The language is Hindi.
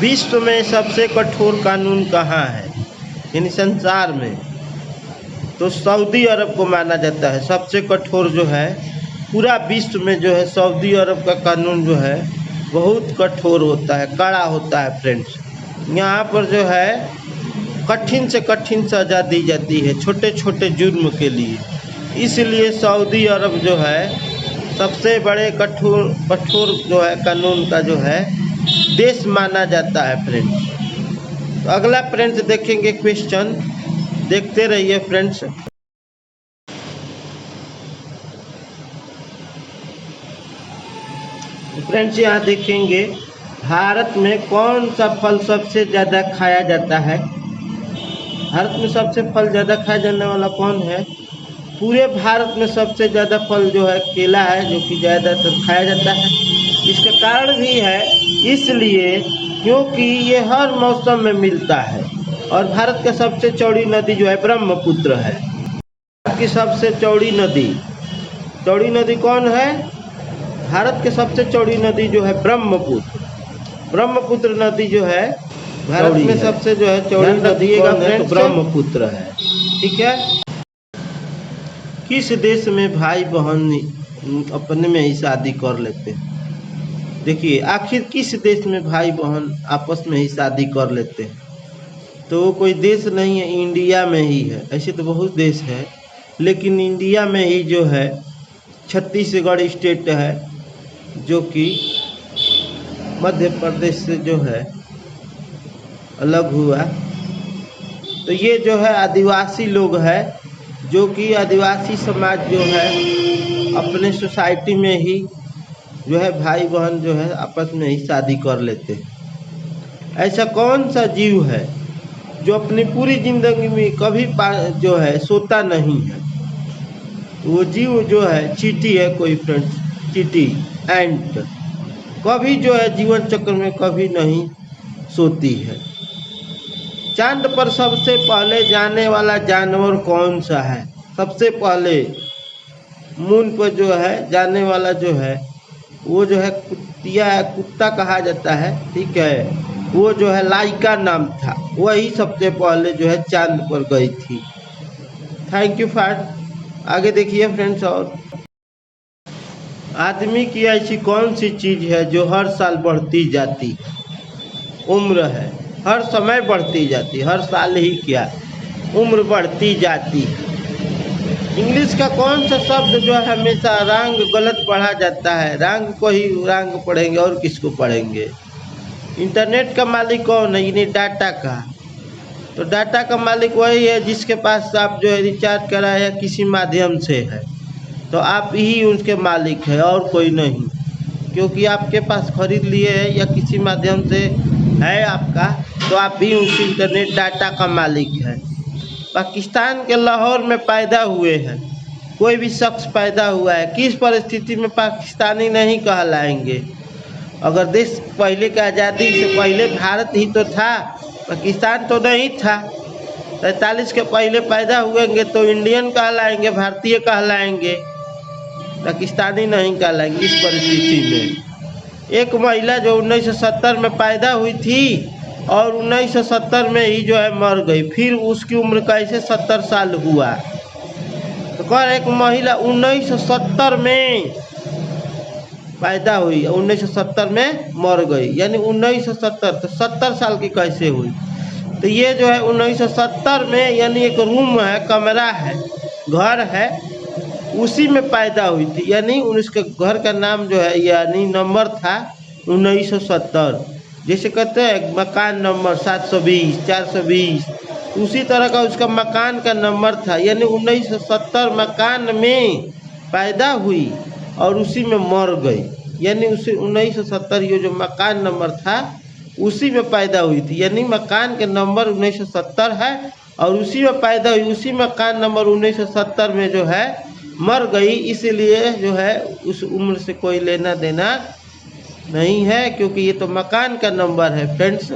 विश्व में सबसे कठोर कानून कहाँ है, यानी संसार में? तो सऊदी अरब को माना जाता है सबसे कठोर जो है। पूरा विश्व में जो है सऊदी अरब का कानून जो है बहुत कठोर होता है, कड़ा होता है फ्रेंड्स। यहाँ पर जो है कठिन से कठिन सज़ा दी जाती है छोटे छोटे जुर्म के लिए। इसलिए सऊदी अरब जो है सबसे बड़े कठोर जो है कानून का जो है देश माना जाता है फ्रेंड्स। तो अगला फ्रेंड्स देखेंगे क्वेश्चन, देखते रहिए फ्रेंड्स। फ्रेंड्स यहाँ देखेंगे भारत में कौन सा फल सबसे ज़्यादा खाया जाता है। भारत में सबसे फल ज़्यादा खाया जाने वाला कौन है? पूरे भारत में सबसे ज़्यादा फल जो है केला है, जो कि ज़्यादातर खाया जाता है। इसका कारण भी है इसलिए क्योंकि ये हर मौसम में मिलता है। और भारत का सबसे चौड़ी नदी जो है ब्रह्मपुत्र है। भारत की सबसे चौड़ी नदी कौन है? भारत के सबसे चौड़ी नदी जो है ब्रह्मपुत्र नदी जो है भारत में सबसे जो है चौड़ी नदी कौन है? तो ब्रह्मपुत्र है। ठीक है। किस देश में भाई बहन अपने में ही शादी कर लेते हैं? देखिए आखिर किस देश में भाई बहन आपस में ही शादी कर लेते हैं? तो वो कोई देश नहीं है, इंडिया में ही है। ऐसे तो बहुत देश है, लेकिन इंडिया में ही जो है छत्तीसगढ़ स्टेट है, जो कि मध्य प्रदेश से जो है अलग हुआ। तो ये जो है आदिवासी लोग हैं, जो कि आदिवासी समाज जो है अपने सोसाइटी में ही जो है भाई बहन जो है आपस में ही शादी कर लेते हैं। ऐसा कौन सा जीव है जो अपनी पूरी ज़िंदगी में कभी जो है सोता नहीं है? वो जीव जो है चींटी है कोई फ्रेंड्स, चींटी एंट कभी जो है जीवन चक्र में कभी नहीं सोती है। चांद पर सबसे पहले जाने वाला जानवर कौन सा है? सबसे पहले मून पर जो है जाने वाला जो है वो जो है कुत्ता कहा जाता है। ठीक है, वो जो है लाइका नाम था, वही सबसे पहले जो है चांद पर गई थी। Thank you for. आगे देखिए फ्रेंड्स। और आदमी की ऐसी कौन सी चीज़ है जो हर साल बढ़ती जाती है? उम्र है। हर समय बढ़ती जाती है, हर साल ही क्या, उम्र बढ़ती जाती है। इंग्लिश का कौन सा शब्द जो है हमेशा रंग गलत पढ़ा जाता है? रंग को ही रंग पढ़ेंगे और किसको पढ़ेंगे? इंटरनेट का मालिक कौन है? यानी डाटा का। तो डाटा का मालिक वही है जिसके पास आप जो है रिचार्ज कराए या किसी माध्यम से है, तो आप ही उसके मालिक है और कोई नहीं। क्योंकि आपके पास खरीद लिए है या किसी माध्यम से है आपका, तो आप ही उस इंटरनेट डाटा का मालिक है। पाकिस्तान के लाहौर में पैदा हुए हैं कोई भी शख्स पैदा हुआ है, किस परिस्थिति में पाकिस्तानी नहीं कहलाएंगे? अगर देश पहले की आज़ादी से पहले भारत ही तो था, पाकिस्तान तो नहीं था। 43 के पहले पैदा हुएंगे तो इंडियन कहलाएंगे, भारतीय कहलाएंगे, पाकिस्तानी नहीं कहलाएंगे। इस परिस्थिति में एक महिला जो 1970 में पैदा हुई थी और 1970 में ही जो है मर गई, फिर उसकी उम्र कैसे 70 साल हुआ? तो कह रहे एक महिला 1970 में पैदा हुई, 1970 में मर गई, यानी 1970 तो 70 साल की कैसे हुई? तो ये जो है 1970 में यानी एक रूम है, कमरा है, घर है, उसी में पैदा हुई थी। यानी उसके घर का नाम जो है यानी नंबर था 1970। जैसे कहते हैं मकान नंबर 720 420, उसी तरह का उसका मकान का नंबर था। यानी 1970 मकान में पैदा हुई और उसी में मर गई। यानी उसी 1970 ये जो मकान नंबर था उसी में पैदा हुई थी। यानी मकान के नंबर 1970 है और उसी में पैदा हुई, उसी मकान नंबर 1970 में जो है मर गई। इसलिए जो है उस उम्र से कोई लेना देना नहीं है, क्योंकि ये तो मकान का नंबर है फ्रेंड्स।